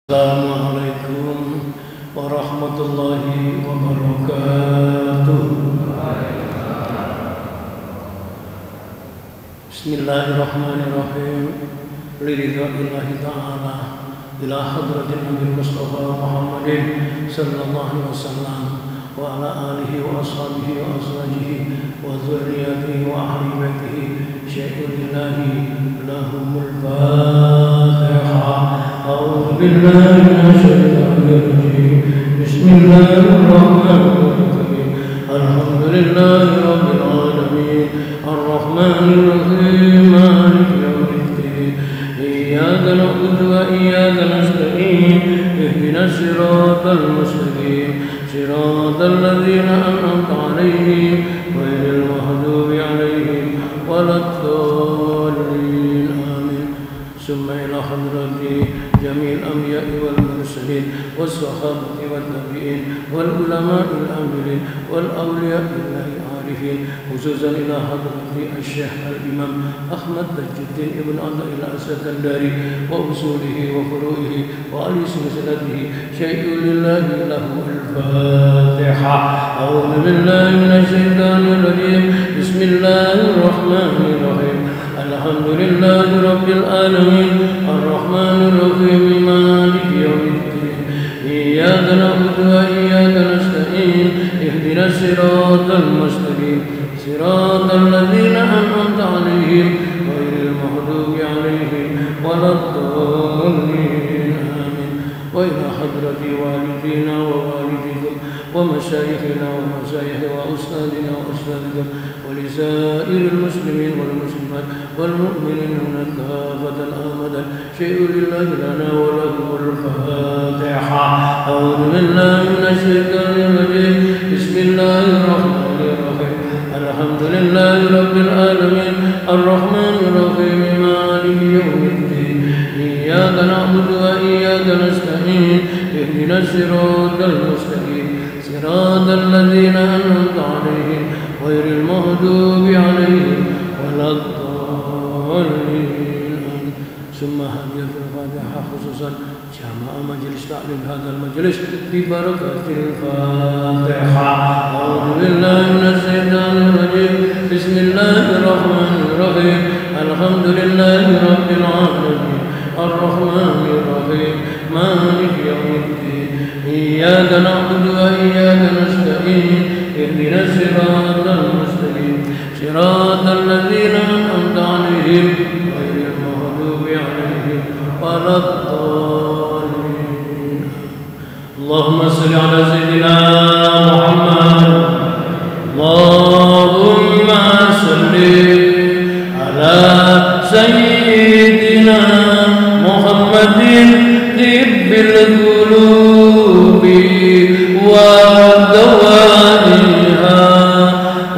Assalamualaikum warahmatullahi wabarakatuh. Bismillahirrahmanirrahim. Liridha'illahi ta'ala ila hadratin Nabi Mustafa Muhammadin sallallahu alaihi wasallam wa ala alihi wa ashabihi wa azwajihi wa dzurriyyatihi wa ahli baitihi syai'ulillahi lahumul Fatihah. أعوذ بالله من الشيطان الرجيم بسم الله الرحمن الرحيم الحمد لله رب العالمين الرحمن الرحيم مالك يوم الدين إياك نعبد وإياك نستعين اهدنا الصراط المستقيم صراط الذين أنعمت عليهم غير المغضوب عليهم ولا الضالين آمين. ثم إلى حضرتي جميع الأنبياء والمرسلين والصحابة والتابعين والعلماء العاملين والأولياء الله العارفين خصوصا إلى حضرة الشيخ الإمام أحمد تاج الدين ابن عطاء الله السكندري وأصوله وفروعه وآل سلسلته شيء لله له الفاتحة. أعوذ بالله من الشيطان الرجيم بسم الله الرحمن الرحيم الحمد لله رب العالمين الرحمن الرحيم مالك يوم الدين إياك نعبد وإياك نستعين اهدنا الصراط المستقيم صراط الذين أنعمت عليهم غير المغضوب عليهم ولا الضالين آمين. وإلى حضرة والدينا ووالدكم ومشايخنا ومشايخ وأستاذنا وأستاذكم ولسائر المسلمين والمسلمات والمؤمنين من كافة أبدا شيء لله لنا ولكم الفاتحة. أعوذ بالله من الشيطان الرجيم بسم الله الرحمن الرحيم الحمد لله رب العالمين الرحمن الرحيم مالك يوم الدين إياك نعبد وإياك نستعين اهدنا الصراط المستقيم صراط الذين أنعمت عليهم غير المغضوب عليهم ولا الضالين. ثم هدية الفاتحة خصوصا جمع مجلس تعليم هذا المجلس ببركة الفاتحة. أعوذ بالله من الشيطان الرجيم بسم الله الرحمن الرحيم الحمد لله رب العالمين الرحمن الرحيم مالك يوم الدين إياك نعبد وإياك نستعين اهدنا الصراط المستقيم صراط الذين أنعمت عليهم غير المغضوب عليهم ولا الضالين. اللهم صل على سيدنا محمد. اللهم صل على سيدنا محمد طب القلوب ودوائها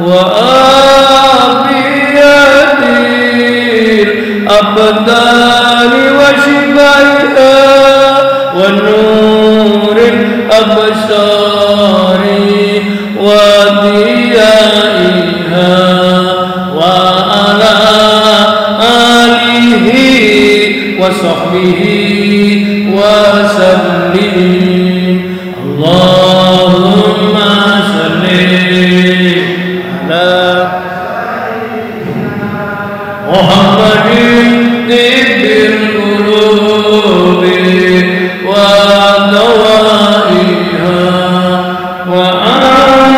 وآفية الأبدان وشفائها ونور الأبصار وضيائها وعلى آله وصحبه وسلم. اللهم صل على محمد طب القلوب ودوائها وآفية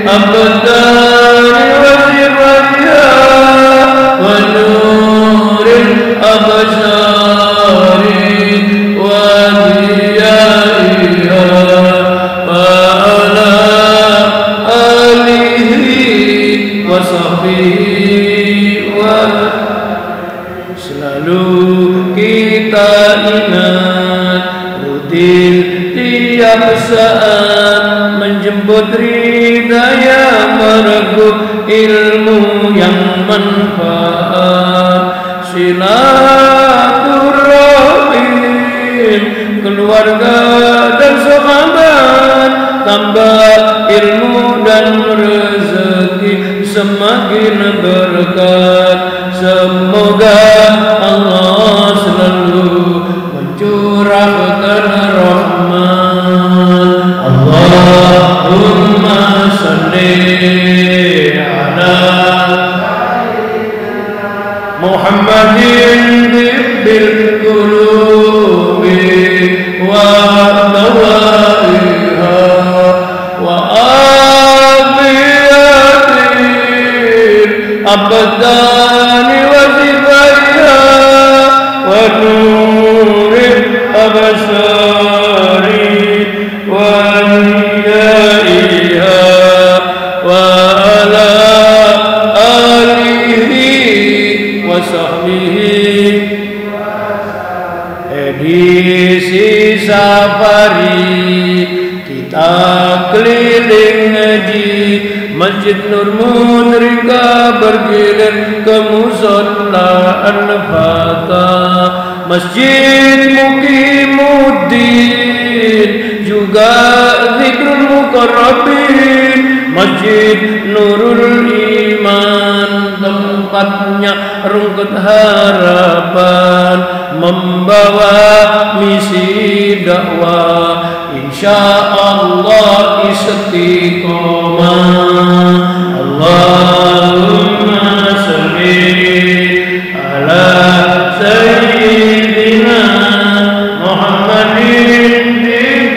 الأبدان وشفائها ونور الأبصار وضيائها وعلى آله وصحبه selalu kita ingat rutin tiap saat menjemput ridha yang meregup ilmu yang manfaat silaturahim keluarga dan sahabat tambah ilmu dan rezeki semakin berkat. Semoga Allah edisi safari kita keliling ngaji Masjid Nur Mudrika bergilir ke musola Al-Fatah, Masjid Muqimuddin juga Zikrul Muqarrabin, Masjid Nurul Iman tempatnya rungkut harapan membawa misi dakwah insyaallah istiqomah. Allahumma sholli ala sayyidina Muhammadin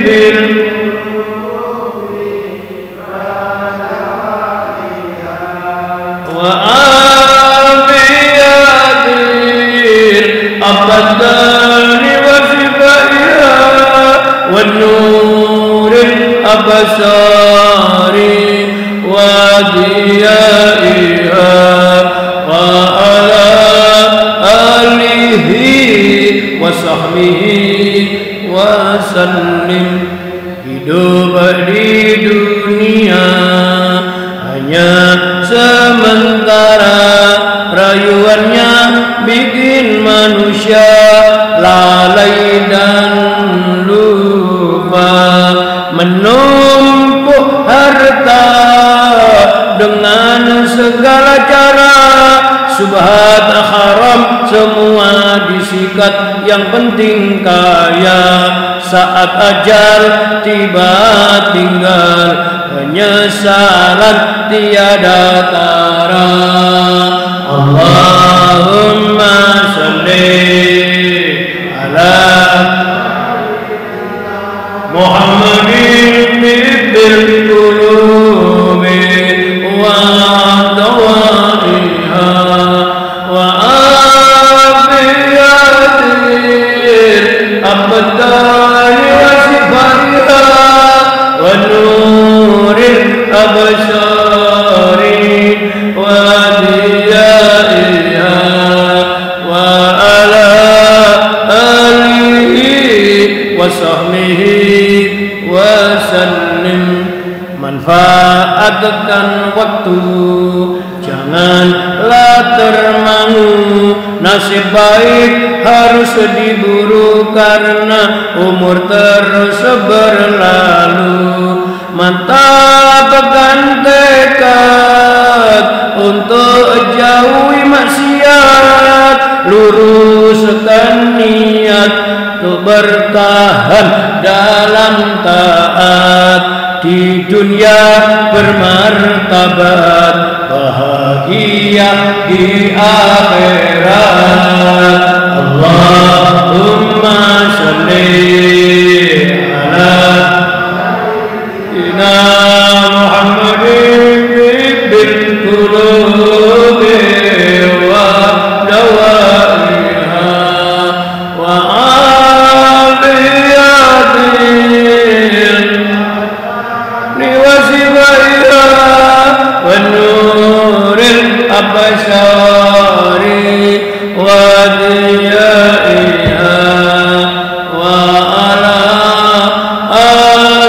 bil wa abiyadir abadan wa sifaiha wa nuril abasari wa diyaiha wa ala alihi wa sahbihi wa sallim. Hidup di dunia hanya sementara, rayuannya bikin manusia lalai dan lupa, menumpuk harta dengan segala cara, subhat haram semua disikat, yang penting kaya. Saat ajal tiba tinggal penyesalan tiada tara. Allahumma sholli ala Muhammadin bil qulubi wa dawaiha wa abiyadir abdani wa sifaiha wa nuril absari wa diyaiha wa ala alihi wa sahbihi wa sallim. Manfaatkan waktu, janganlah termangu, nasib baik harus diburu karena umur terus berlalu. Mantapkan tekad untuk jauhi maksiat, luruskan niat untuk bertahan dalam taat. Di dunia bermartabat, bahagia di akhirat. Allahumma sholli ala sayyidina Muhammadin bil qulubi wa dawaiha wa abasari wa diyaiha wa ala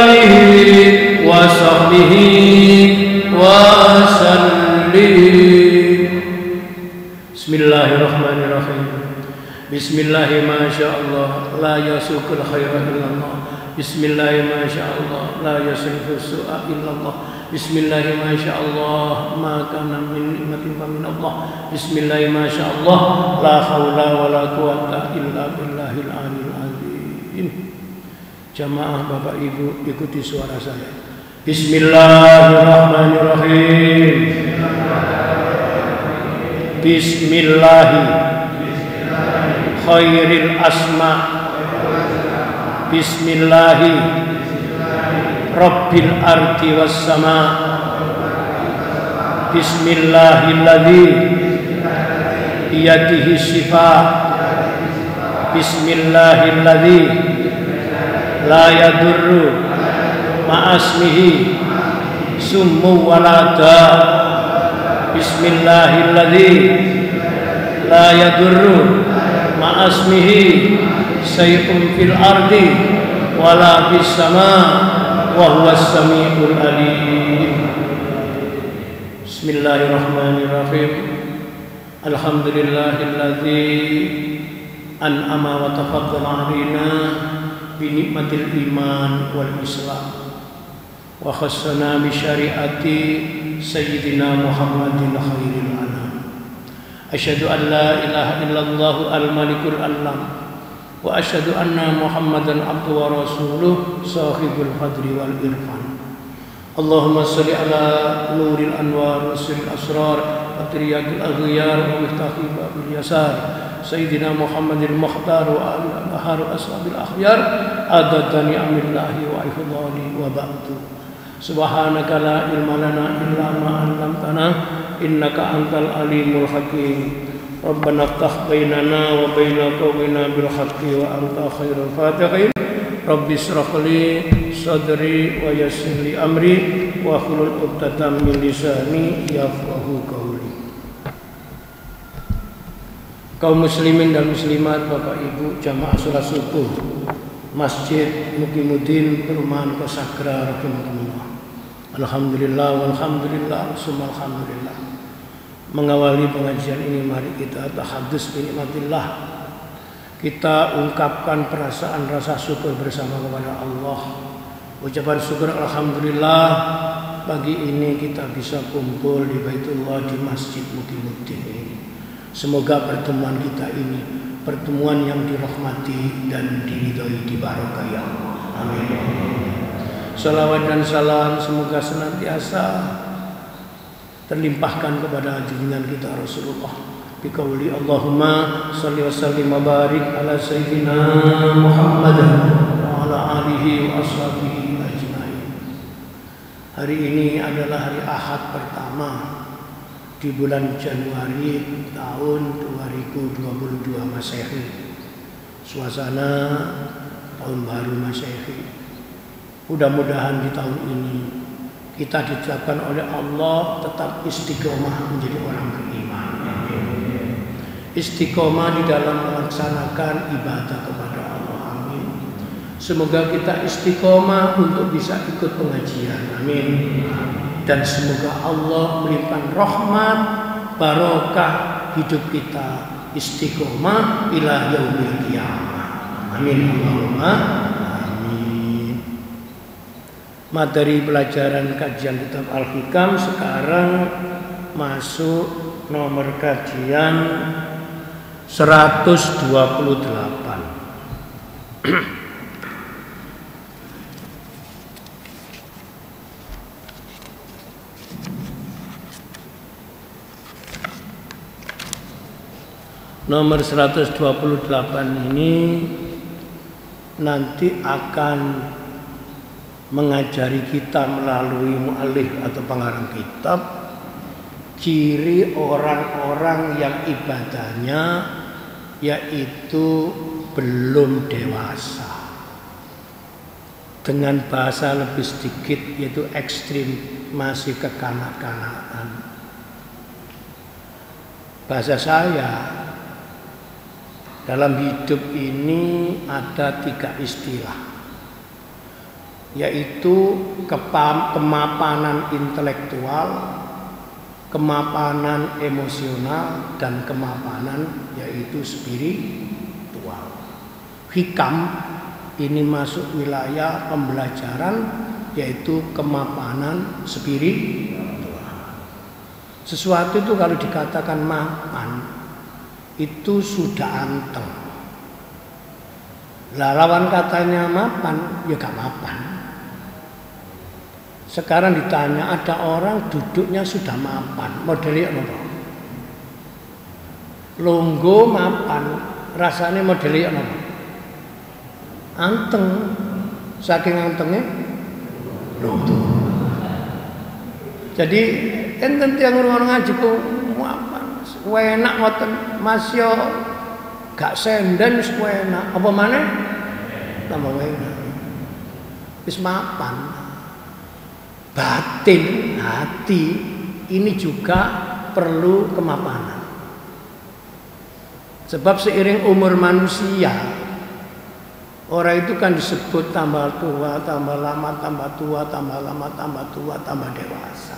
alihi wa sahbihi wa sallim. Bismillahirrahmanirrahim. Bismillahi ma sya'allah la yasukul khaira illallah. Bismillahi ma sya'allah la yasrifu su'a illallah. Bismillahi ma sya'allah ma kana min nikmatin fa min Allah. Bismillahi ma sya'allah la haula wa la quwata illa billahil aliyil azim. Jamaah Bapak Ibu, ikuti suara saya. Bismillahirrahmanirrahim. Bismillahi khairil asma. Bismillahi Rabbil ardi was sama. Bismillahilladzi biyadihi shifa. Bismillahilladzi la yadurru ma'asmihi summu walada. Bismillahilladzi la yadurru ma'a asmihi syai'un fil ardi wala fis sama' wa huwas sami'ul alim. Bismillahirrahmanirrahim. Alhamdulillahilladzi an'ama wa tafaddala 'alaina bi nikmatil iman wal islam wa khassana bi syariati sayyidina Muhammadin khairil anam. Asyhadu an la ilaha illallah al-malikul alam wa asyhadu anna Muhammadan abduhu wa rasuluh sahibul fadli wal irfan. Allahumma shalli ala nuril anwar wa sirril asrar wa tiryaqil aghyar wa miftahil babil yasar sayyidina Muhammadil mukhtar wa al-ahar ashabil akhyar adada ni'amillahi wa ifdali wa ba'du. Subhanaka la ilma lana illa ma 'allamtana innaka antal alimul hakim. Rabbana iftah bainana wa baina qaumina bil haqqi wa anta khairul fatihin. Rabbi ishrah li sadri wa yassir li amri wa hlul 'uqdatam min lisani yafqahu qawli. Kaum muslimin dan muslimat, Bapak Ibu jamaah salat subuh Masjid Muqimuddin Perumahan Kosagra rahimakumullah. Alhamdulillah walhamdulillah summa alhamdulillah. Mengawali pengajian ini mari kita tahadus bi nikmatillah. Kita ungkapkan perasaan rasa syukur bersama kepada Allah. Ucapan syukur alhamdulillah pagi ini kita bisa kumpul di Baitullah di Masjid Muqimuddin ini. Semoga pertemuan kita ini pertemuan yang dirahmati dan diridhoi dibarakah ya Allah. Amin. Salawat dan salam semoga senantiasa terlimpahkan kepada junjungan kita Rasulullah. Biqauli Allahumma salli wa sallim wa barik ala sayyidina Muhammad wa ala alihi wa ashabihi ajmain. Hari ini adalah hari Ahad pertama di bulan Januari tahun 2022 Masehi. Suasana tahun baru Masehi. Mudah-mudahan di tahun ini kita diucapkan oleh Allah tetap istiqomah menjadi orang beriman. Istiqomah di dalam melaksanakan ibadah kepada Allah. Amin. Semoga kita istiqomah untuk bisa ikut pengajian. Amin. Dan semoga Allah melimpahkan rahmat barokah hidup kita istiqomah ila yaumil qiyamah. Amin. Allahumma amin. Materi pelajaran kajian kitab Al-Hikam sekarang masuk nomor kajian 128. Nomor 128 ini nanti akan mengajari kita melalui mu'allif atau pengarang kitab ciri orang-orang yang ibadahnya yaitu belum dewasa. Dengan bahasa lebih sedikit yaitu ekstrim, masih kekanak-kanakan. Bahasa saya dalam hidup ini ada 3 istilah, yaitu kemapanan intelektual, kemapanan emosional, dan kemapanan yaitu spiritual. Hikam ini masuk wilayah pembelajaran yaitu kemapanan spiritual. Sesuatu itu kalau dikatakan mapan itu sudah anteng. Lah lawan katanya mapan ya gak mapan. Sekarang ditanya ada orang duduknya sudah mapan, modelnya apa? Longgo mapan, rasanya modelnya apa? Anteng, saking antengnya longgo. Jadi enten tiang orang ngaji ku mapan, enak ngoten Mas yo gak senden enak, apa mana? Tambah enak. Wis mapan. Batin, hati ini juga perlu kemapanan. Sebab seiring umur manusia, orang itu kan disebut tambah tua, tambah lama, tambah tua, tambah lama, tambah tua, tambah dewasa.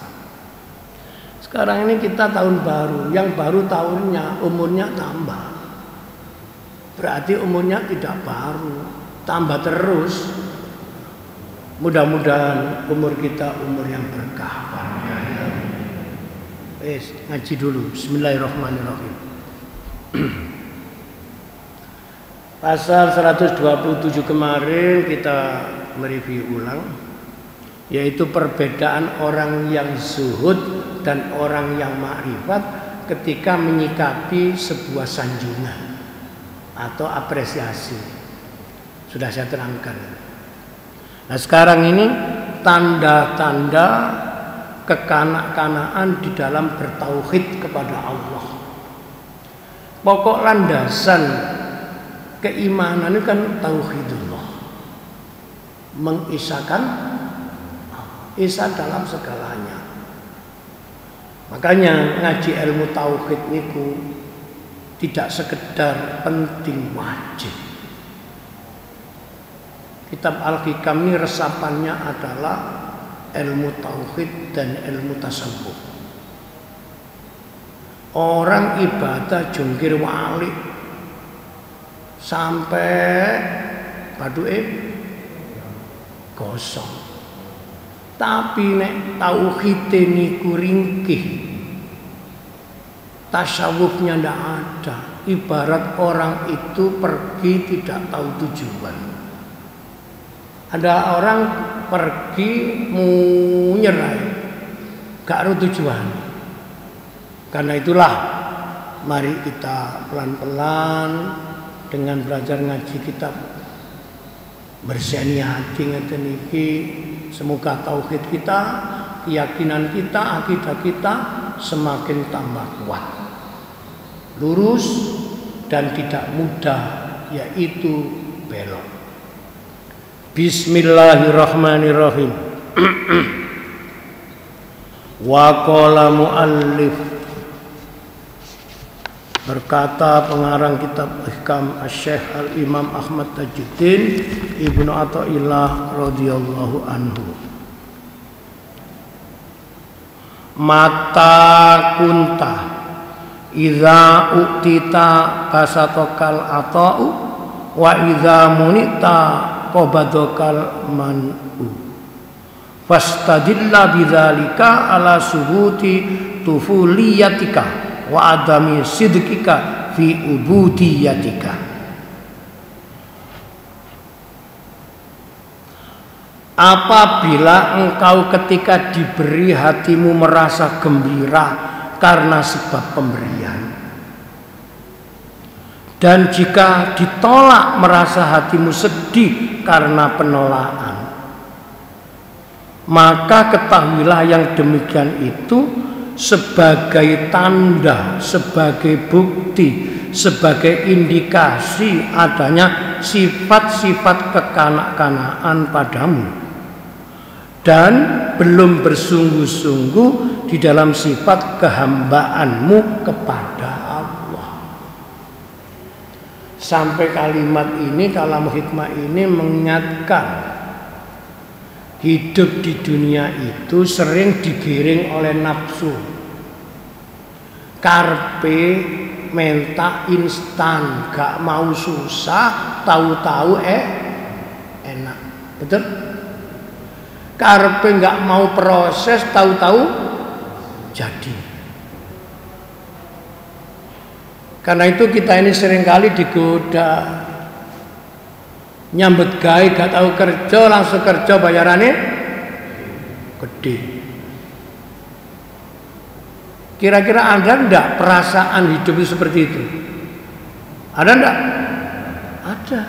Sekarang ini kita tahun baru, yang baru tahunnya umurnya tambah. Berarti umurnya tidak baru, tambah terus. Mudah-mudahan umur kita umur yang berkah. Ngaji dulu. Bismillahirrahmanirrahim. Pasal 127 kemarin kita mereview ulang, yaitu perbedaan orang yang zuhud dan orang yang ma'rifat ketika menyikapi sebuah sanjungan atau apresiasi. Sudah saya terangkan. Nah sekarang ini tanda-tanda kekanak-kanaan di dalam bertauhid kepada Allah. Pokok landasan keimanan itu kan tauhidullah, mengisahkan Isa dalam segalanya. Makanya ngaji ilmu tauhid niku tidak sekedar penting, wajib. Kitab Al-Hikam ini resapannya adalah ilmu tauhid dan ilmu tasawuf. Orang ibadah jungkir wali sampai baduke gosong. Tapi nek tauhid niku ringkih, tasawufnya ndak ada. Ibarat orang itu pergi tidak tahu tujuan. Ada orang pergi mau nyerah, gak tahu tujuan. Karena itulah mari kita pelan-pelan dengan belajar ngaji kitab berseni hati ngeten iki, semoga tauhid kita, keyakinan kita, akidah kita semakin tambah kuat, lurus dan tidak mudah yaitu belok. Bismillahirrahmanirrahim. Wa qala muallif, berkata pengarang kitab Ihkam Asy-Syaikh Al-Imam Ahmad Tajuddin Ibnu Athaillah radhiyallahu anhu. Mata kunta idza uktita basatokal ata'u wa idza munita qabadokal man'u fastadilla bidzalika ala subuti tufuliyatika wa adami sidqika fi ubudiyatika. Apabila engkau ketika diberi hatimu merasa gembira karena sebab pemberian, dan jika ditolak merasa hatimu sedih karena penolakan, maka ketahuilah yang demikian itu sebagai tanda, sebagai bukti, sebagai indikasi adanya sifat-sifat kekanak-kanaan padamu dan belum bersungguh-sungguh di dalam sifat kehambaanmu kepada Allah. Sampai kalimat ini, kalam hikmah ini mengingatkan hidup di dunia itu sering digiring oleh nafsu. Karpe minta instan, gak mau susah, tahu-tahu enak. Betul? Karpe gak mau proses, tahu-tahu jadi. Karena itu kita ini seringkali digoda. Nyambut gawe gak tahu kerja, langsung kerja bayarannya gede. Kira-kira ada enggak perasaan hidup itu seperti itu? Ada enggak? Ada.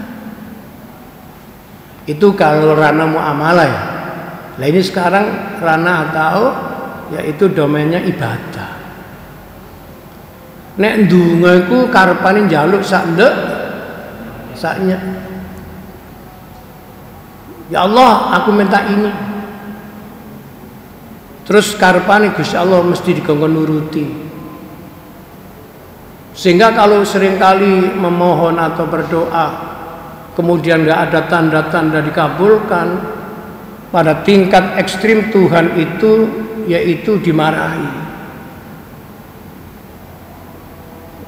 Itu kalau ranah muamalah ya. Nah ini sekarang ranah atau yaitu domainnya ibadah. Nek ndonga iku karepane njaluk sak ndek saknya. Ya Allah, aku minta ini. Terus karepane Gusti Allah mesti dikongkon nuruti. Sehingga kalau seringkali memohon atau berdoa kemudian nggak ada tanda-tanda dikabulkan, pada tingkat ekstrim Tuhan itu yaitu dimarahi.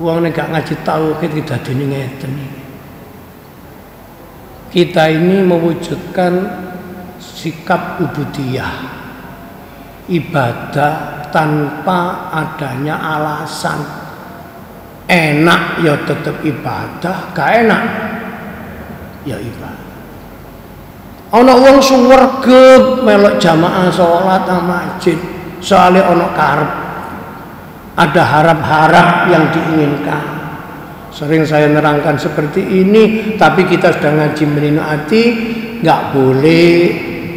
Wong nek gak ngaji tauhid kita dene ngeten. Kita ini mewujudkan sikap ubudiyah, ibadah tanpa adanya alasan. Enak ya tetap ibadah, gak enak ya ibadah. Ana wong suwarga melok jamaah salat nang masjid, soalnya ana karep, ada harap-harap yang diinginkan. Sering saya nerangkan seperti ini, tapi kita sudah ngaji meninaati, nggak boleh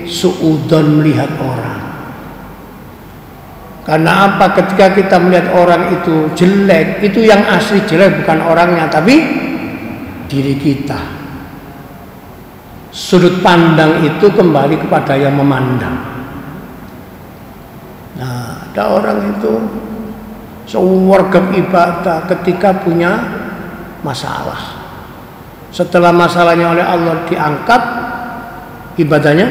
suudzon melihat orang. Karena apa? Ketika kita melihat orang itu jelek, itu yang asli jelek bukan orangnya, tapi diri kita. Sudut pandang itu kembali kepada yang memandang. Nah, ada orang itu sewarga ibadah ketika punya masalah. Setelah masalahnya oleh Allah diangkat, ibadahnya.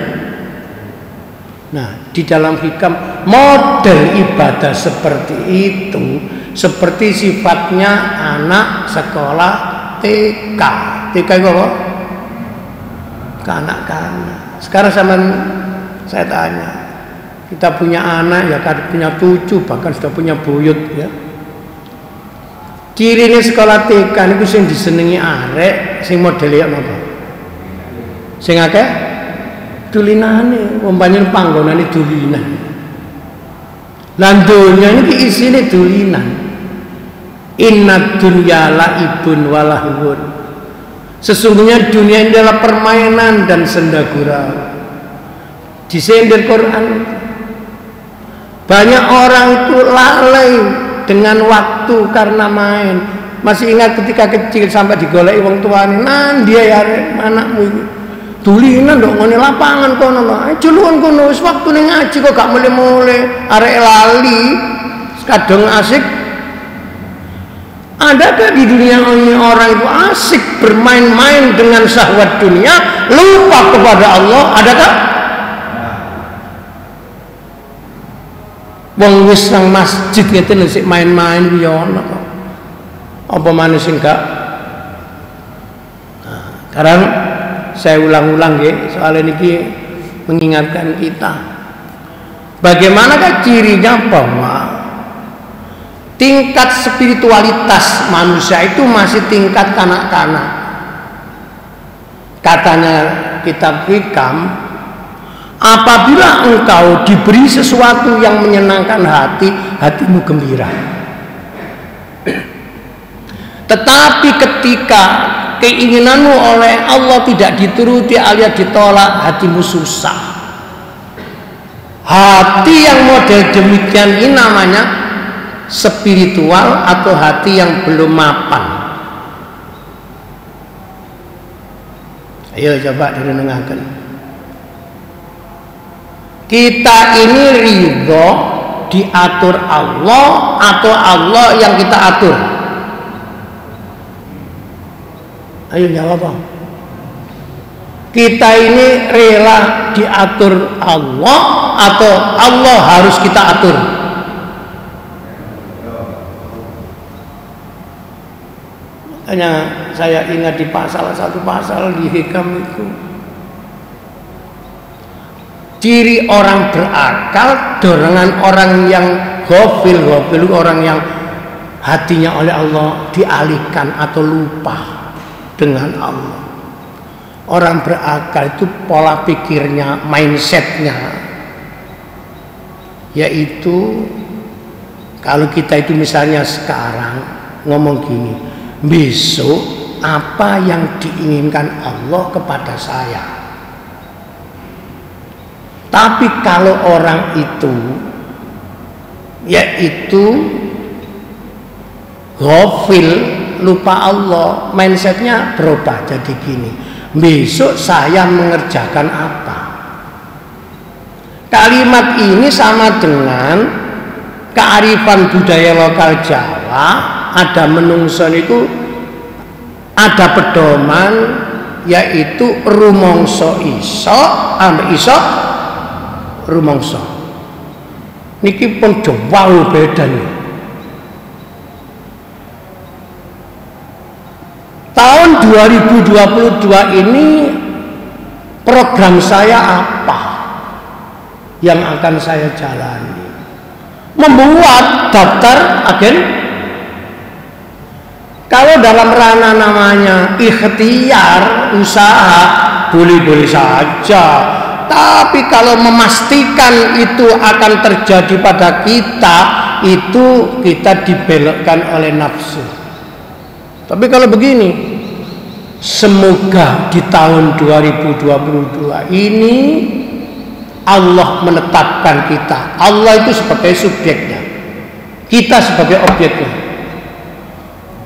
Nah, di dalam hikam model ibadah seperti itu, seperti sifatnya anak sekolah TK. TK itu apa? Kanak-kanak. Sekarang saya tanya, kita punya anak ya, kan punya cucu, bahkan sudah punya buyut ya. Cirine sekolah TK niku sing disenengi arek sing modele napa? Sing akeh dulinane, umpamane panggonane dulinan. Lan donya niki isine dulinan. Inna dunya laibun walahun. Sesungguhnya dunia ini adalah permainan dan senda gurau. Disindir Quran. Banyak orang itu lalai dengan waktu karena main. Masih ingat ketika kecil sampai digoleki wong tuane, "Nan dia ya anakmu iki. Dulinan ndok ngene lapangan kono lho. Aja luwun kono wis waktune ngaji kok gak mulai-mulai. Arek lali kadang asik." Adakah di dunia ini orang itu asik bermain-main dengan syahwat dunia, lupa kepada Allah? Adakah? Wong wis nang masjid ngeten sik main-main ya ono kok. Apa maneh sing gak? Nah, sekarang saya ulang-ulang nggih, soal niki mengingatkan kita. Bagaimanakah cirinya bahwa tingkat spiritualitas manusia itu masih tingkat kanak-kanak. Katanya kitab hikam, apabila engkau diberi sesuatu yang menyenangkan hati, hatimu gembira. Tetapi ketika keinginanmu oleh Allah tidak dituruti alias ditolak, hatimu susah. Hati yang model demikian ini namanya spiritual atau hati yang belum mapan. Ayo coba direnungkan. Kita ini ridho diatur Allah atau Allah yang kita atur? Ayo jawab apa? Kita ini rela diatur Allah atau Allah harus kita atur? Hanya saya ingat di satu pasal di hikam itu, ciri orang berakal, dorongan orang yang ghafil orang yang hatinya oleh Allah dialihkan atau lupa dengan Allah. Orang berakal itu pola pikirnya, mindsetnya, yaitu kalau kita itu misalnya sekarang ngomong gini, besok apa yang diinginkan Allah kepada saya. Tapi kalau orang itu yaitu ghafil, lupa Allah, mindsetnya berubah jadi gini, besok saya mengerjakan apa. Kalimat ini sama dengan kearifan budaya lokal Jawa ada menungso niku ada pedoman, yaitu rumangsa iso ambek iso rumangsa. Niki pun jauh bedanya. Tahun 2022 ini program saya apa yang akan saya jalani? Membuat daftar agen. Kalau dalam ranah namanya ikhtiar, usaha, boleh-boleh saja. Tapi kalau memastikan itu akan terjadi pada kita, itu kita dibelokkan oleh nafsu. Tapi kalau begini, semoga di tahun 2022 ini Allah menetapkan kita. Allah itu sebagai subjeknya, kita sebagai objeknya.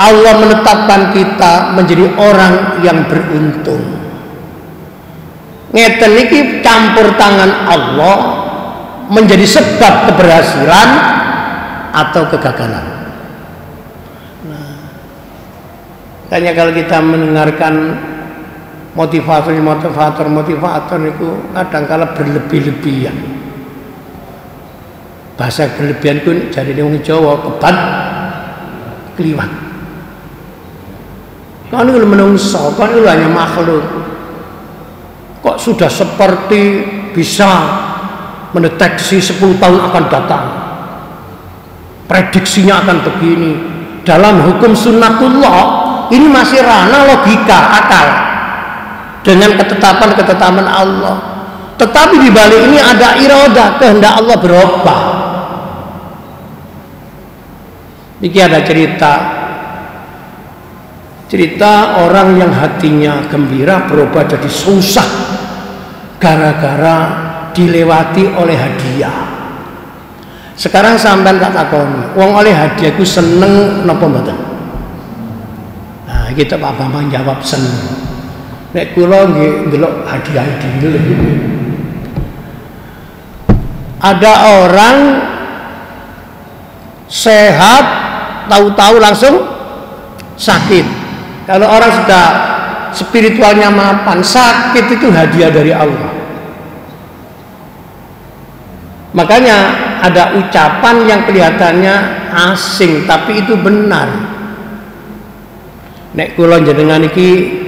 Allah menetapkan kita menjadi orang yang beruntung. Ngeten iki campur tangan Allah menjadi sebab keberhasilan atau kegagalan. Makanya kalau kita mendengarkan motivator itu kadang-kala berlebih-lebihan. Bahasa berlebihan itu jadi wong Jawa kebat kliwat. Kan itu menungso, kan itu hanya makhluk. Kok sudah seperti bisa mendeteksi 10 tahun akan datang, prediksinya akan begini. Dalam hukum sunnatullah ini masih ranah logika akal dengan ketetapan Allah. Tetapi di balik ini ada iradah, kehendak Allah berubah. Ini ada cerita orang yang hatinya gembira berubah jadi susah gara-gara dilewati oleh hadiah. Sekarang sampean tak takoni, wong oleh hadiah ku seneng napa mboten? Nah, kita Pak Bambang jawab seneng. Nek kula nggih ndelok hadiah dhewe. Ada orang sehat tahu-tahu langsung sakit. Kalau orang sudah spiritualnya mapan, sakit itu hadiah dari Allah. Makanya ada ucapan yang kelihatannya asing tapi itu benar. Nek kula jenengan iki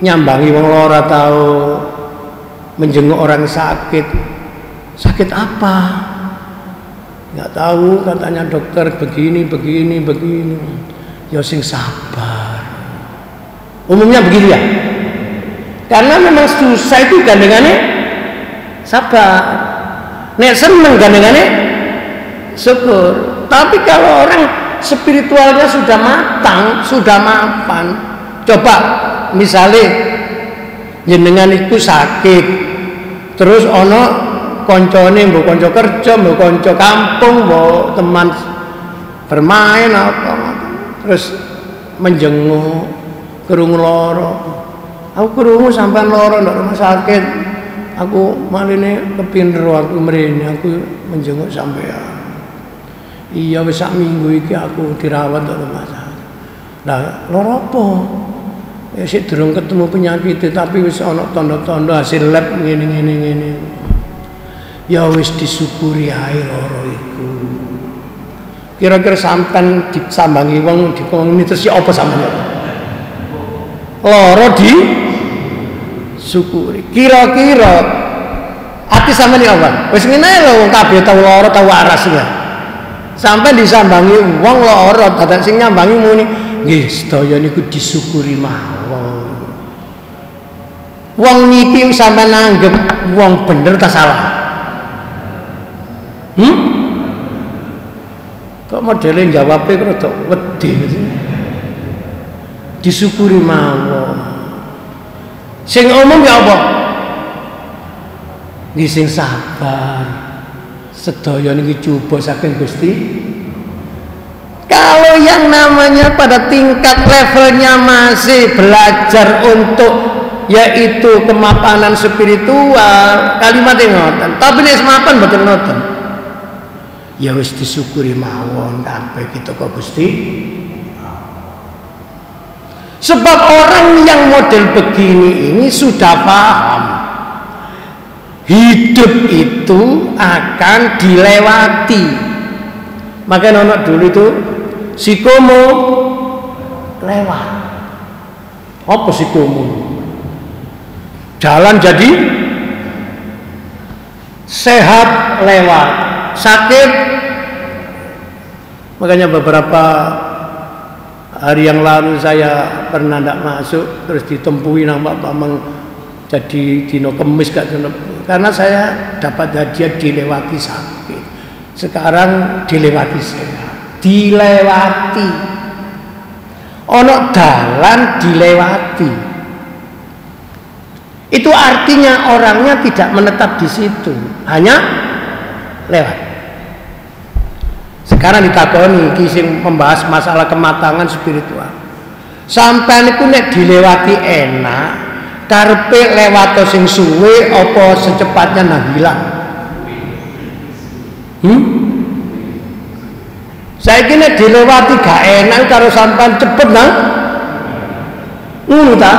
nyambangi wong lara tahu menjenguk orang sakit. Sakit apa? Nggak tahu, katanya dokter begini. Ya sing sabar. Umumnya begitu ya. Karena memang susah itu gandengannya sabar. Nek seneng gandengannya syukur. Tapi kalau orang spiritualnya sudah matang, sudah mapan, coba misalnya jenengan itu sakit, terus ono koncone, mbok konco kerja, mbok konco kampung, mbok teman bermain apa, terus menjenguk, kerungu loro. Aku kerungu sampai loro ndak rumah sakit. Aku maline kepindro aku mrene, aku menjenguk sampean. Iya wis sak minggu iki aku dirawat ndak rumah sakit. Lah loro apa? Ya sik durung ketemu penyakit tapi wis ana tanda-tanda hasil lab ngene. Ya wis disyukuri ae loro iku. Kira-kira sampean disambangi wong dikongni terus apa sampean? Loro di syukuri. Kira-kira ati sampean iki apa? Wis ngene lho wong kabeh tau lara tau waras ya. Sampai disambangi wong lara dadak sing nyambangi muni nggih sedaya niku disyukuri mawon. Wong niki sampean nanggep wong bener ta salah? Kok modele jawabe kok rada wedi gitu. Disyukuri mawon. Sing umum ya apa? Nggih sing sabar. Sedaya niki coba saking Gusti. Kalau yang namanya pada tingkat levelnya masih belajar untuk yaitu kemapanan spiritual, kalimatnya ngoten. Tapi nek mapan mboten ngoten. Ya wis disyukuri mawon kabeh kita kok Gusti Sebab orang yang model begini ini sudah paham hidup itu akan dilewati. Makanya anak dulu itu sikomo lewat. Apa sikomo? Jalan jadi sehat lewat, sakit. Makanya beberapa hari yang lalu saya pernah tidak masuk, terus ditempuhi nama Pak Mang jadi dino kemis gak dino, karena saya dapat hadiah dilewati sakit. Sekarang dilewati sehat, dilewati. Ono dalan dilewati. Itu artinya orangnya tidak menetap di situ, hanya lewat. Sekarang ditakoni kisah membahas masalah kematangan spiritual. Sampai niku nek dilewati enak, karepe lewat sing suwe apa secepatnya nang hilang. Saya kira dilewati gak enak karo sampean cepet nang ngono ta?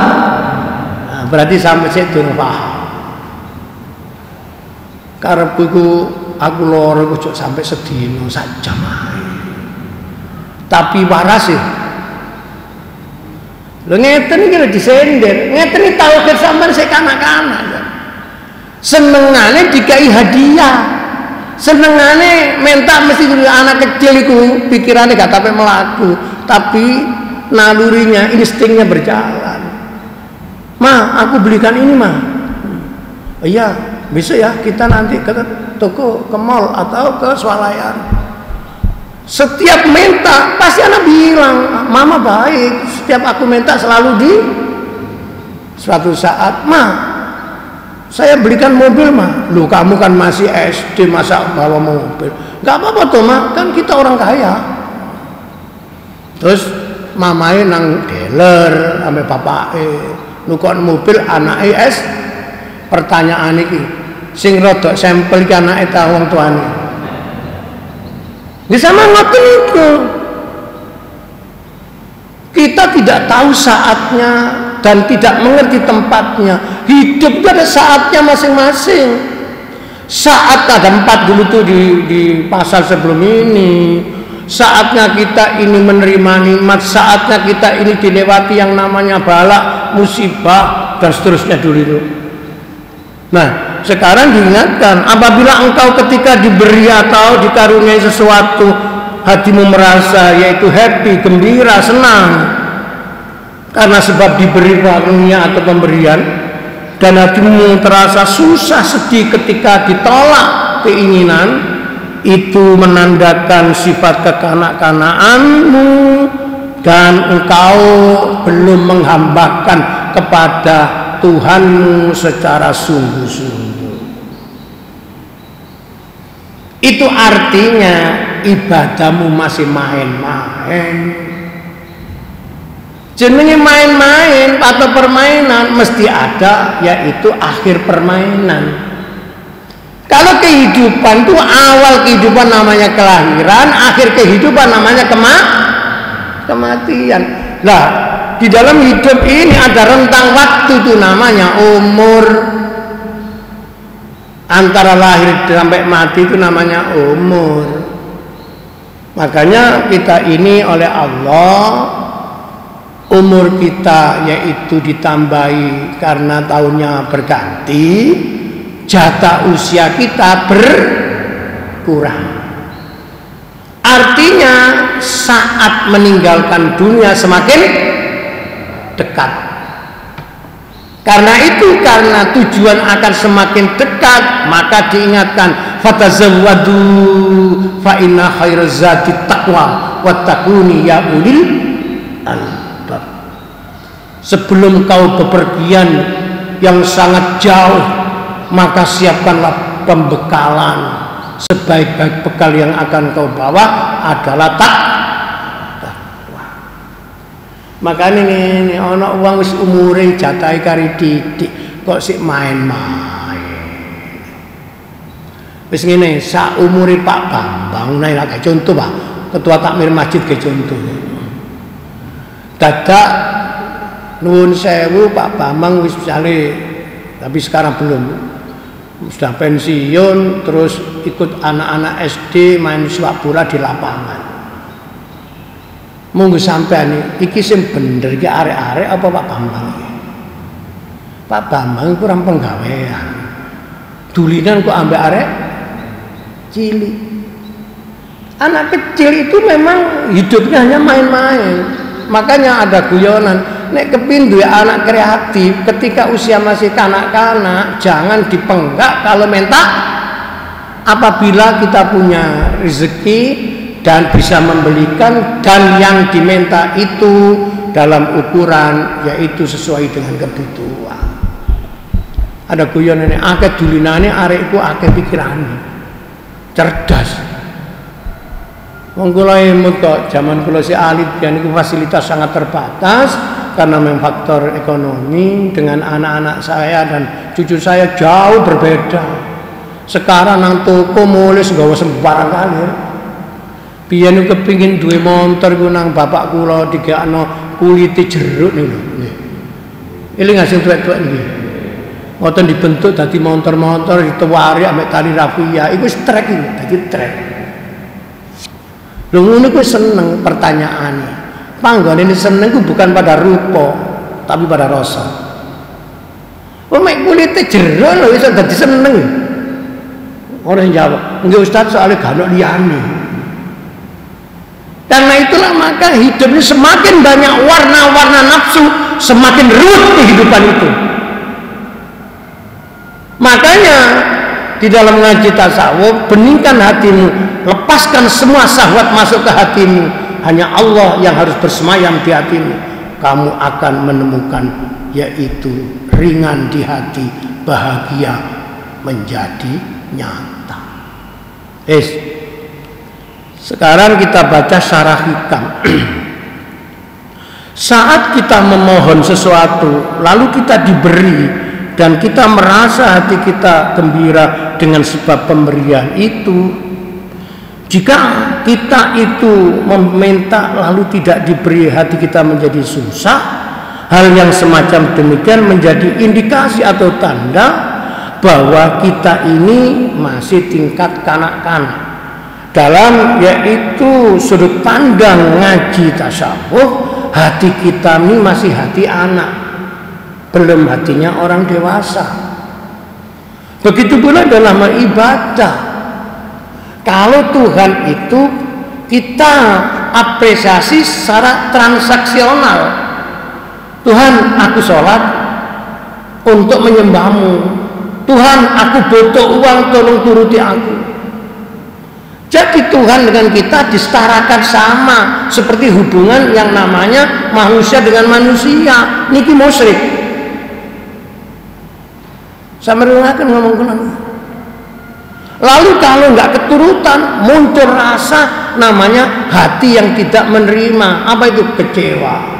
Nah, berarti sampai sik durung paham. Karepku aku loro kok sampai sedino sak jam ae. Tapi waras sih. Lho ngeten iki lho disender. Ngeten iki tau sampean sik kanak-kanak. Senengane dikai hadiah. Senengane mentak mesti anak kecil itu pikirannya gak sampai melaku, tapi nalurinya, instingnya berjalan. Ma, aku belikan ini ma. Iya, besok ya kita nanti ke toko, ke mall atau ke swalayan. Setiap minta pasti anak bilang, mama baik. Setiap aku minta selalu di suatu saat, ma, saya belikan mobil mah. Lu kamu kan masih SD masa bawa mobil? Gak apa-apa tuh mah, kan kita orang kaya. Terus mamai nang dealer sampai bapake nukon mobil anak es. Pertanyaan iki sing rodok sampel iki anake ta wong tuane. Di sama ngoten iku. Kita tidak tahu saatnya dan tidak mengerti tempatnya. Hidup itu ada saatnya masing-masing. Saat ada 4 dulu tuh di pasal sebelum ini. Saatnya kita ini menerima nikmat, saatnya kita ini dilewati yang namanya bala, musibah dan seterusnya dulu itu. Nah, sekarang diingatkan, apabila engkau ketika diberi atau dikaruniai sesuatu, hatimu merasa yaitu happy, gembira, senang karena sebab diberi karunia atau pemberian, dan hatimu terasa susah sedih ketika ditolak keinginan, itu menandakan sifat kekanak-kanakanmu dan engkau belum menghambakan kepada Tuhanmu secara sungguh-sungguh. Itu artinya ibadahmu masih main-main. Jenenge main-main atau permainan mesti ada, yaitu akhir permainan. Kalau kehidupan itu awal kehidupan namanya kelahiran, akhir kehidupan namanya kematian. Nah, di dalam hidup ini ada rentang waktu itu namanya umur. Antara lahir sampai mati itu namanya umur. Makanya kita ini oleh Allah, umur kita yaitu ditambahi karena tahunnya berganti, jatah usia kita berkurang. Artinya saat meninggalkan dunia semakin dekat. Karena itu, karena tujuan akan semakin dekat, maka diingatkan, fatazawwadu fa inna khairaz zadi taqwa wattaquni ya ulil albab. Sebelum kau bepergian yang sangat jauh, maka siapkanlah pembekalan. Sebaik-baik bekal yang akan kau bawa adalah takwa. Makanya ini ana wong wis umure jatahe kari didik kok sik main-main. Wis ngene, sak umure Pak Bambang nek lak contoh Pak, ketua takmir masjid ke contoh. Dadak nuwun sewu Pak Bambang wis misale, tapi sekarang belum. Sudah pensiun terus ikut anak-anak SD main sepak bola di lapangan. Monggo sampean iki sing bener iki arek-arek apa Pak Bambang iki? Pak Bambang kurang penggawean. Dulinan kok ambek arek cilik. Anak kecil itu memang hidupnya hanya main-main. Makanya ada guyonan, nek kepin duwe anak kreatif ketika usia masih kanak-kanak, jangan dipenggak kalau minta. Apabila kita punya rezeki dan bisa membelikan, dan yang diminta itu dalam ukuran yaitu sesuai dengan kebutuhan. Ada guyonan ini, akeh dulinane arek iku akeh pikirane. Cerdas. Wong kula emut kok zaman kula si alit jan niku fasilitas sangat terbatas karena memang faktor ekonomi. Dengan anak-anak saya dan cucu saya jauh berbeda. Sekarang nang toko mulis nggawa sembarang kali. Biyen niku kepengin duwe montor iku nang bapak kula digakno kulite jeruk niku lho. Nggih. Eling asing tuwek-tuwek niki. Ngoten dibentuk dadi motor-motor ditewari ambek tali rafia, iku trek iki, dadi trek. Lho ngono ku seneng pertanyaane. Panggone ini seneng ku bukan pada rupa, tapi pada rasa. Wong mek kulite jero lho iso dadi seneng. Ora jawab, nggih Ustaz soalnya gak ono liyane. Karena itulah maka hidupnya semakin banyak warna-warna nafsu, semakin ruwet kehidupan itu. Makanya di dalam ngaji tasawuf, beningkan hatimu, lepaskan semua syahwat masuk ke hatimu. Hanya Allah yang harus bersemayam di hatimu. Kamu akan menemukan yaitu ringan di hati, bahagia menjadi nyata. Sekarang kita baca syarah hikam. Saat kita memohon sesuatu, lalu kita diberi, dan kita merasa hati kita gembira dengan sebab pemberian itu. Jika kita itu meminta lalu tidak diberi, hati kita menjadi susah. Hal yang semacam demikian menjadi indikasi atau tanda bahwa kita ini masih tingkat kanak-kanak. Dalam yaitu sudut pandang ngaji tasawuf, hati kita ini masih hati anak, belum hatinya orang dewasa. Begitu pula dalam ibadah. Kalau Tuhan itu kita apresiasi secara transaksional. Tuhan, aku sholat untuk menyembahmu. Tuhan, aku butuh uang, tolong turuti aku. Jadi Tuhan dengan kita disetarakan sama, seperti hubungan yang namanya manusia dengan manusia. Niki musyrik. Sama akan ngomong kulan. Lalu kalau nggak keturutan, muncul rasa namanya hati yang tidak menerima. Apa itu? Kecewa.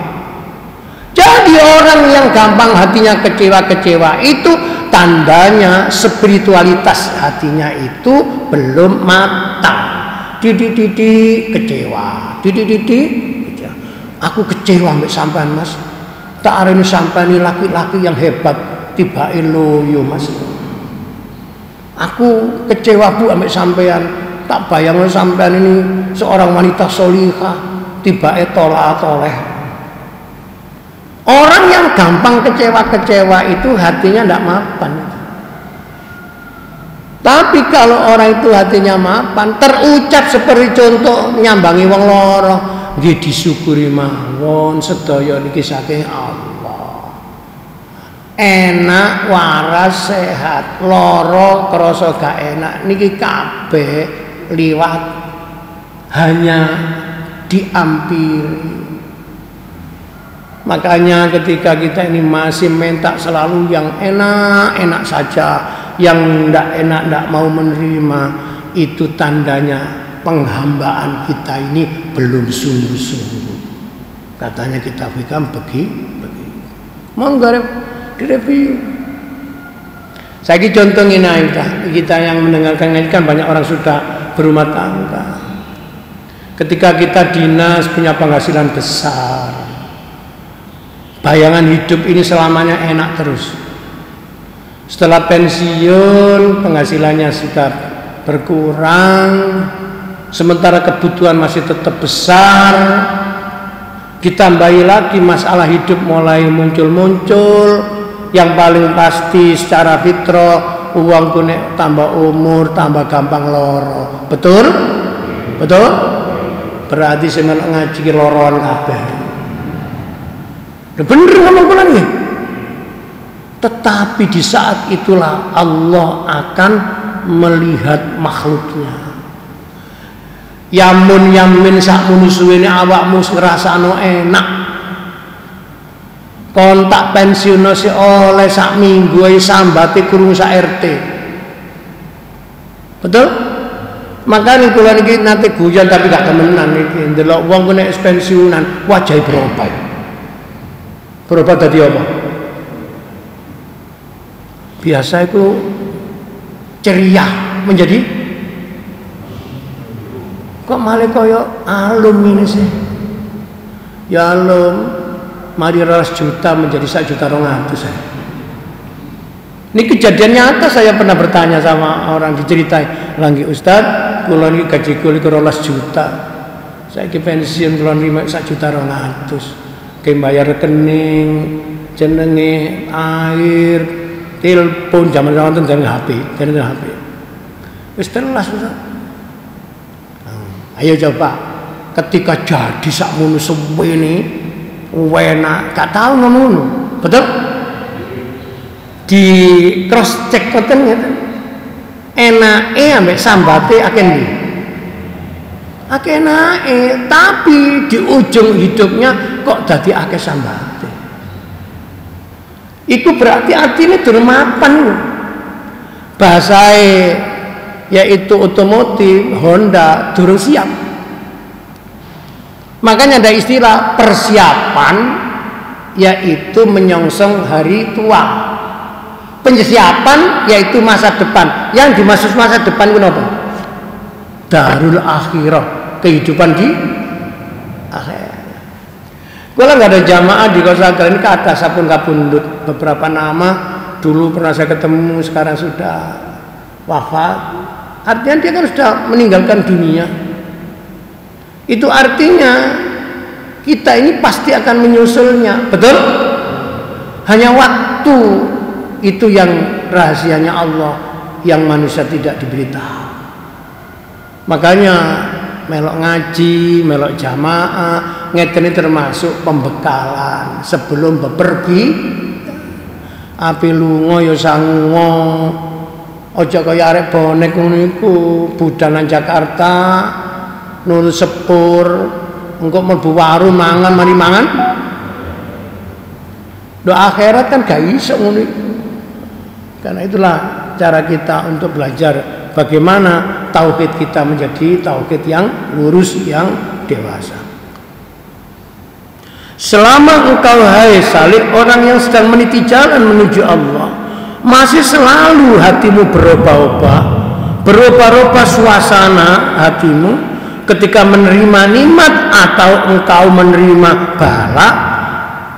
Jadi orang yang gampang hatinya kecewa-kecewa itu tandanya spiritualitas hatinya itu belum matang. Didik kecewa. Didik kecewa. Aku kecewa mbak sampean Mas. Tak areni sampean ini laki-laki yang hebat, tiba loyo Mas. Aku kecewa Bu ambek sampean. Tak bayangno sampean ini seorang wanita solihah, tiba toleh. Orang yang gampang kecewa-kecewa itu hatinya tidak mapan. Tapi kalau orang itu hatinya mapan, terucap seperti contoh nyambangi wong loro, nggih disyukuri mawon sedaya niki saking Allah. Enak, waras, sehat, loro krasa gak enak niki kabeh liwat, hanya diampiri. Makanya ketika kita ini masih minta selalu yang enak-enak saja, yang ndak mau menerima, itu tandanya penghambaan kita ini belum sungguh-sungguh. Katanya kita hikam begini. Monggo direview. Saya contoh ini kita yang mendengarkan ini kan banyak orang sudah berumah tangga. Ketika kita dinas punya penghasilan besar, bayangan hidup ini selamanya enak terus. Setelah pensiun penghasilannya sudah berkurang, sementara kebutuhan masih tetap besar. Ditambahi lagi masalah hidup mulai muncul-muncul. Yang paling pasti secara fitrah, uang kunek tambah umur tambah gampang loro. Betul? Betul? Berarti sing ngaji loroan kabeh. Bener ngomong kula niki. Tetapi di saat itulah Allah akan melihat makhluknya. Yamin sakmunu suwene awakmu ngrasakno enak. Kontak pensiun si oleh sak minggu ae sambate kurung sak RT. Betul? Makanya kula niki nate guyon tapi gak temenan iki. Ndelok wong ku nek pensiunan wajahe berubah. Berubah dadi apa? Biasa itu ceria menjadi kok malah kaya alum ini sih. Ya alum mari 200 juta menjadi 1,2 juta saya. Ini kejadian nyata, saya pernah bertanya sama orang diceritai, lagi Ustaz, kula niki gaji kula 12 juta. Saiki pensiun kula nrimo 1,2 juta. Ke bayar rekening, jenenge, air, telepon, zaman wonten jenenge HP, jenenge HP. Wis telas Ustaz. Ayo coba ketika jadi sakmono suwene enak, gak tahu ngomong, betul? Di cross check ngoten ngeten. Enake ambek sambate akeh ndi? Akeh enake, tapi di ujung hidupnya kok dadi akeh sambate. Iku berarti artinya durung mapan. Bahasae yaitu otomotif Honda durung siap. Makanya ada istilah persiapan yaitu menyongsong hari tua. Persiapan yaitu masa depan. Yang dimaksud masa depan itu apa? Darul akhirah, kehidupan di akhirat. Kalau nggak ada jamaah di Kosagal ini kata sapun kapundut beberapa nama dulu pernah saya ketemu, sekarang sudah wafat. Artinya dia kan sudah meninggalkan dunia. Itu artinya kita ini pasti akan menyusulnya, betul? Hanya waktu itu yang rahasianya Allah yang manusia tidak diberitahu. Makanya melok ngaji, melok jamaah, ngeten termasuk pembekalan sebelum bepergi. Api lunga ya sangunga. Aja kaya arek bonek ngono iku, budalan Jakarta. Nurut sepur, engkau mlebu warung mangan mari mangan. Doa akhirat kan gak iso ngono. Karena itulah cara kita untuk belajar bagaimana tauhid kita menjadi tauhid yang lurus, yang dewasa. Selama engkau hai salik orang yang sedang meniti jalan menuju Allah, masih selalu hatimu berubah-ubah, berubah-ubah suasana hatimu. Ketika menerima nikmat atau engkau menerima bala,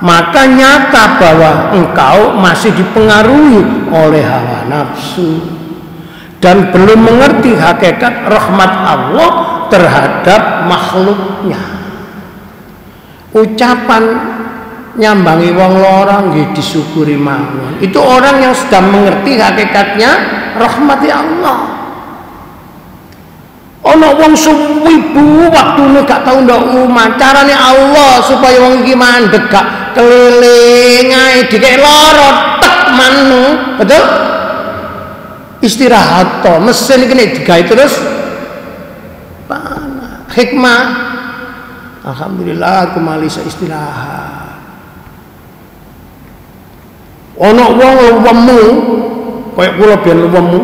maka nyata bahwa engkau masih dipengaruhi oleh hawa nafsu dan belum mengerti hakikat rahmat Allah terhadap makhluknya. Ucapan nyambangi wong loro nggih disyukuri mawon. Itu orang yang sudah mengerti hakikatnya rahmat Allah. Ono wong suwibu waktune gak tau ndak umat. Carane Allah supaya wong iki mandeg gak keliling ae dikek lara tek manu, betul? Istirahat to, mesin iki nek digawe terus panas. Hikmah. Alhamdulillah aku malih istirahat. Ono wong luwemu kaya kula ben luwemu.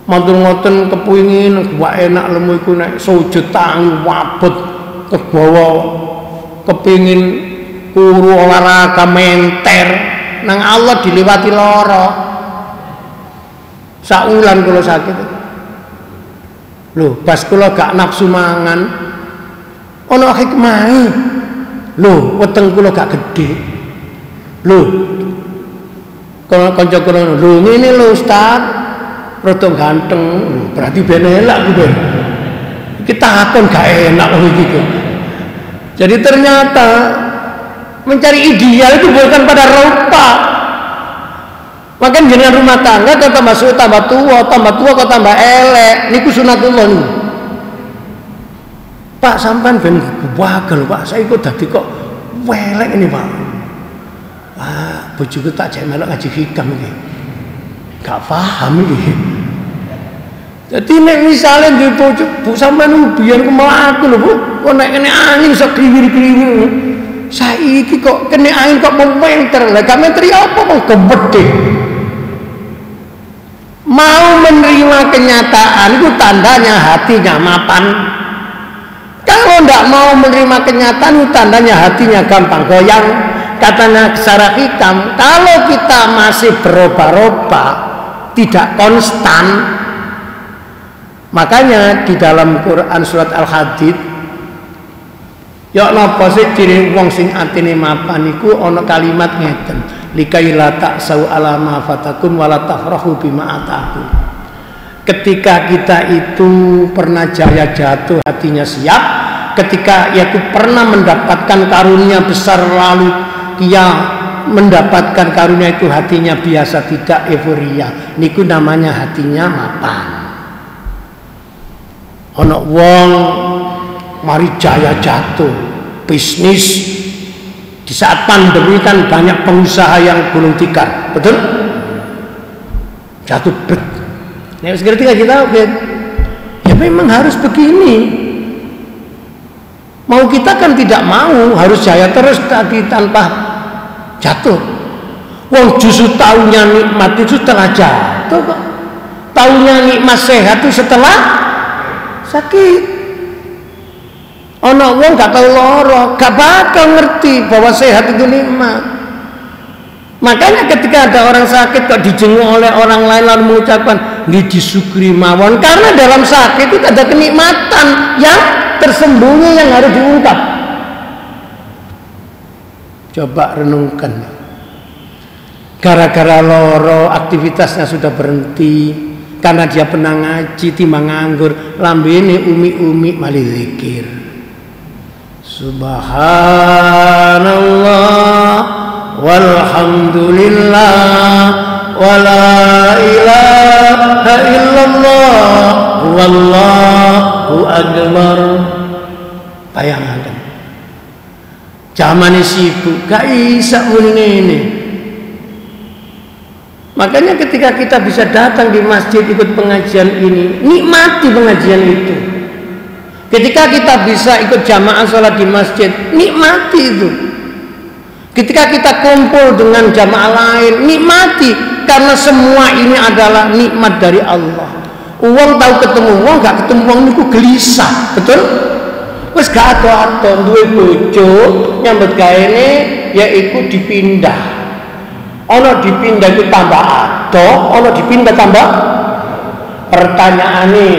Mantul ngoten kepingin gak enak lemu iku nek sujud tangi wabet kebawa kepingin kuru olahraga menter nang Allah diliwati lara. Saulan kula sakit. Lho, pas kula gak nafsu mangan ana hikmahe. Lho, weteng kula gak gede. Lho. Kanca kula lho ngene lho Ustaz. Rada ganteng. Lho, berarti ben elak kuwi. Iki takon gak enak lho iki. Jadi ternyata mencari ideal itu bukan pada rupa. Makan jenengan rumah tangga kok tambah suwe tambah tua kok tambah elek. Niku sunatullah niku. Pak sampean ben wagel Pak, saya kok dadi kok welek ini Pak. Wah, bojoku tak jek melok ngaji hikam iki. Gak paham iki. Jadi nek misale duwe bojo, Bu sampean biyen ku malah aku lho Bu, kok nek kene angin iso kriwir-kriwir. Saiki kok kene angin kok mementer. Lah gak menteri apa kok gebedhe. Mau menerima kenyataan itu tandanya hatinya mapan. Kalau tidak mau menerima kenyataan itu tandanya hatinya gampang goyang. Katanya secara hikam, kalau kita masih berubah-ubah, tidak konstan, makanya di dalam Quran surat Al-Hadid, ya napa sih ciri wong sing atine mapan iku ana kalimat ngeten, likai la ta'sau ala ma fatakum wa la tafrahu bima atakum. Ketika kita itu pernah jaya jatuh hatinya siap, ketika yaitu pernah mendapatkan karunia besar lalu dia mendapatkan karunia itu hatinya biasa tidak euforia, niku namanya hatinya mapan. Ana wong mari jaya jatuh bisnis di saat pandemi kan banyak pengusaha yang gulung tikar, betul? Jatuh bet. Nah, seperti kita ya memang harus begini. Mau kita kan tidak mau harus jaya terus tadi tanpa jatuh. Wong justru taunya nikmat itu setelah jatuh kok. Taunya nikmat sehat itu setelah sakit. Ono wong gak tau loro, gak bakal ngerti bahwa sehat itu nikmat. Makanya ketika ada orang sakit kok dijenguk oleh orang lain lalu mengucapkan nggih disyukuri mawon, karena dalam sakit itu ada kenikmatan yang tersembunyi yang harus diungkap. Coba renungkan. Gara-gara loro aktivitasnya sudah berhenti karena dia pernah ngaji timbang nganggur, lambene umi-umi malih zikir. Subhanallah walhamdulillah wala ilaha illallah wallahu akbar. Bayangkan zaman sibuk gak bisa muni ini. Makanya ketika kita bisa datang di masjid ikut pengajian ini, nikmati pengajian itu. Ketika kita bisa ikut jamaah sholat di masjid, nikmati itu. Ketika kita kumpul dengan jamaah lain, nikmati, karena semua ini adalah nikmat dari Allah. Uang tahu ketemu uang, gak ketemu uang niku gelisah, betul? Wes gak ado-ado duwe bojo nyambut gaene yaiku dipindah. Ono dipindah itu tambah ado, ono dipindah tambah. Pertanyaane,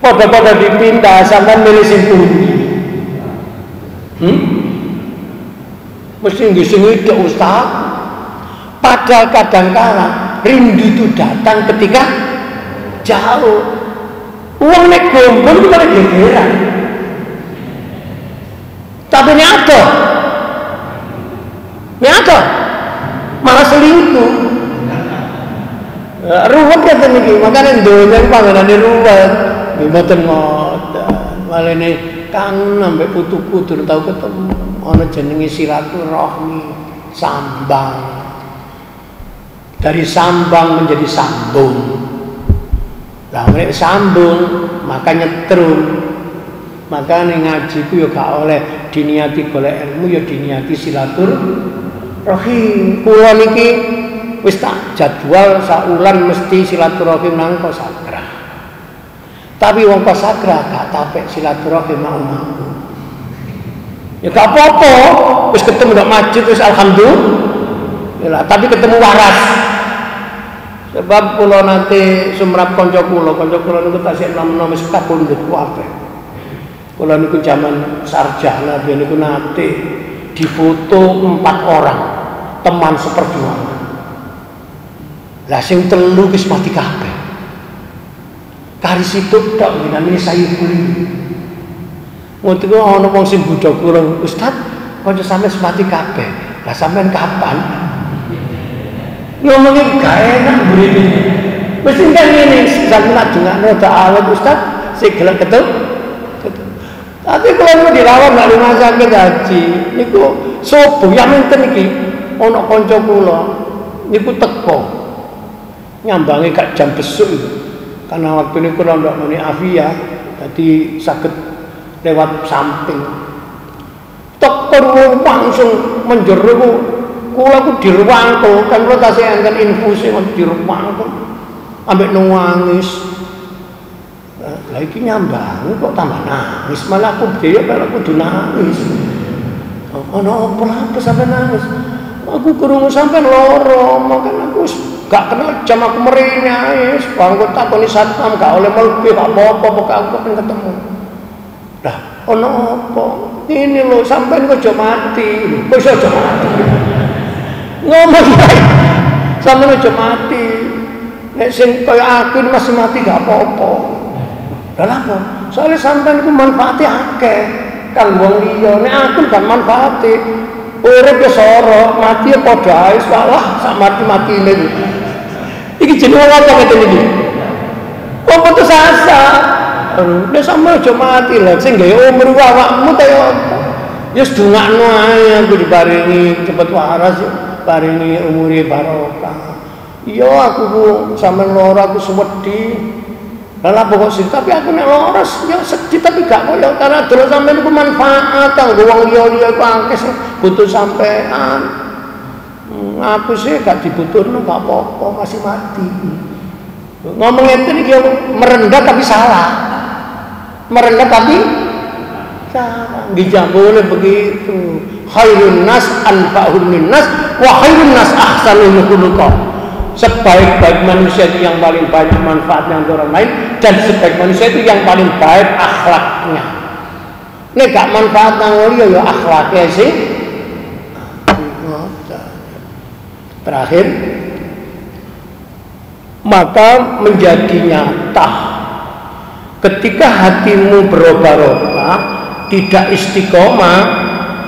pada dipindah sampean milih sing pundi? Mesti ngising ke Ustaz. Padahal kadang-kala rindu itu datang ketika jauh. Uang nek gombol itu malah gegeran. Tapi nyata malah selingkuh. Ruwet ya niki, makane donya panganane ruwet. Mboten ngoten. Malene kangen sampai putu-putu tau ketemu. Ana jenenge silaturahmi, sambang. Dari sambang menjadi sambung. Lah nek sambung maka nyetrum. Makanya ngaji ku ya gak oleh diniati golek ilmu, ya diniati silaturahim. Kula niki wis tak jadwal saulan mesti silaturahim nang Kosakra. Tapi wong Kosakra gak tapek silaturahim mau. Ya gak apa-apa, wis ketemu ndak masjid wis alhamdulillah, tapi ketemu waras. Sebab kula nanti sumrap kanca kula niku tasik nom-nom wis kabundut kabeh. Kula niku zaman sarjana biyen niku nate difoto 4 orang teman seperjuangan. Lah sing 3 wis mati kabeh. Kari situ tok namine Sayyidul. Ngoten ku ana wong sing budhak kula, Ustaz, kanca sampeyan mati kabeh. Lah sampeyan kapan? Ngomongin gak enak mrene. Mesti kan ngene, sampeyan nak dongakno ta'awud Ustaz, sing gelem ketemu. Tapi kalau mau dirawat nggak rumah sakit haji, niku subuh yang menten iki, ono konco kula, niku teko, nyambangi kak jam besuk, karena waktu niku ndak muni afia, jadi sakit lewat samping, teko langsung menjeru, kula ku di ruang tuh, kan kula tasih angkat infusi di ruang tuh, ambek nangis. Lah iki nyambang kok tambah nangis, malah aku dhewe kalau kudu nangis. Ono apa sampe nangis? Aku krungu sampean loro, makane aku gak kenal jam aku merenya wis, bangku takoni satpam gak oleh mlebu gak apa-apa pokoke aku pengen ketemu. Lah, ono apa? Ini lho sampean kok aja mati. Kok aja mati? Ngomong bae. Sampeyan aja mati. Nek sing kaya aku masih mati gak apa-apa. Kenapa? Soalnya sampean itu manfaatnya akeh. Kang wong liya nek aku gak manfaate. Urip ya soro, mati ya padha ae, salah sak mati-matine. Iki jenenge apa kene iki? Kok putus asa? Nek sampean aja mati lho, sing gawe umur awakmu ta yo apa? Ya sedungakno ae aku diparingi cepet waras, paringi umure barokah. Iya aku ku sampean lara aku suwedi. Lah pokok sih, tapi aku nek loros ya sedih tapi gak koyo karena dulu sampean iku manfaat kanggo wong liya-liya iku akeh butuh sampean. Aku sih gak dibutuhno gak apa-apa masih mati. Ngomong ngeten iki merendah tapi salah. Merendah tapi salah. Dijak boleh begitu. Khairun nas anfa'un linnas wa khairun nas ahsanul khuluqa. Sebaik-baik manusia itu yang paling banyak manfaatnya untuk orang lain, dan sebaik manusia itu yang paling baik akhlaknya. Nek gak manfaat nang liya ya akhlaknya sih. Terakhir, maka menjadi nyata ketika hatimu berubah-ubah, tidak istiqomah,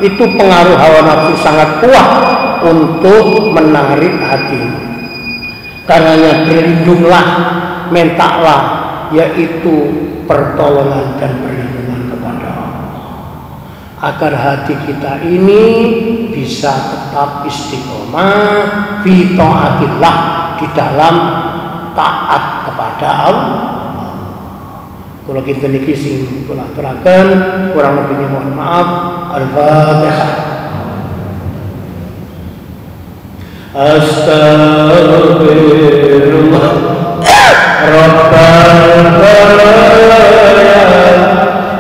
itu pengaruh hawa nafsu sangat kuat untuk menarik hatimu. Karenanya berlindunglah, mintalah, yaitu pertolongan dan perlindungan kepada Allah, agar hati kita ini bisa tetap istiqomah fi taatillah, di dalam taat kepada Allah. Kalau kita niki sing kula aturaken, kurang lebihnya mohon maaf. Al-Fatihah. Astaghfirullah Rabbal baraya,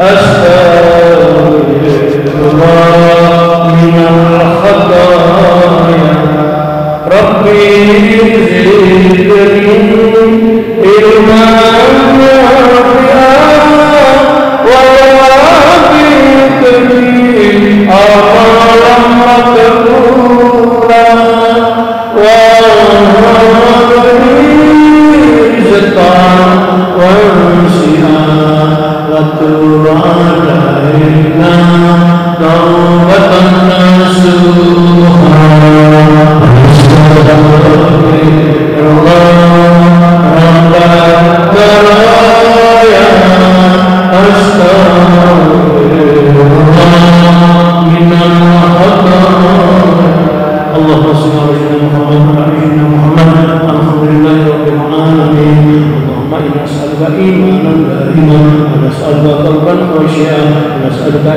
astaghfirullah minal khataya, Rabbi zidni ilman nafi'an wa wafiqni amalan maqbulan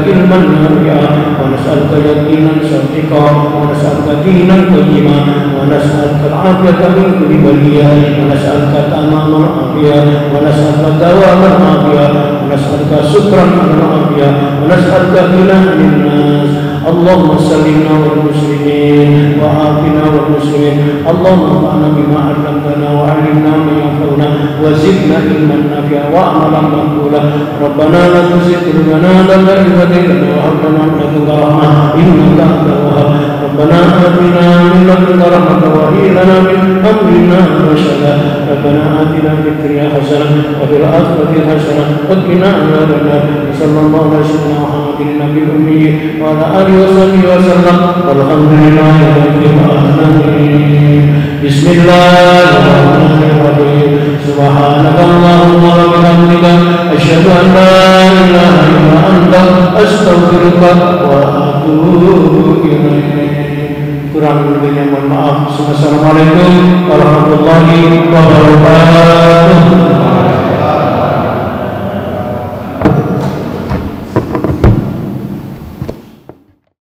ilman nafi'an wa nas'aluka yaqinan sadiqan wa nas'aluka dinan qayyiman wa nas'aluka al-'afiyata min kulli baliyah wa nas'aluka tamamal 'afiyah wa nas'aluka dawamal 'afiyah wa nas'aluka syukran 'alal 'afiyah wa nas'aluka ghinan 'anil nas. Allahumma sallimna wal muslimin wa afina wal muslimin. Allahumma anfa'na bima 'allamtana wa 'allimna ma yanfa'una wa zidna ilman nafi'a wa amalan maqbula. Rabbana la tuzigh qulubana ba'da idh hadaytana wa hab lana min ladunka rahmah innaka antal wahhab. Rabbana atina min ladunka rahmatan wa hab lana min amrina rashada. Rabbana atina fid dunya hasanah wa fil akhirati hasanah wa qina adzaban nar. Sallallahu alaihi wasallam nabiyil ummi wa ala alihi wa sallam. Walhamdulillahi rabbil alamin. Bismillahirrahmanirrahim. Subhanakallahumma wa bihamdika asyhadu an la ilaha illa anta astaghfiruka wa atubu ilaik. Kurang lebihnya mohon maaf. Assalamualaikum warahmatullahi wabarakatuh.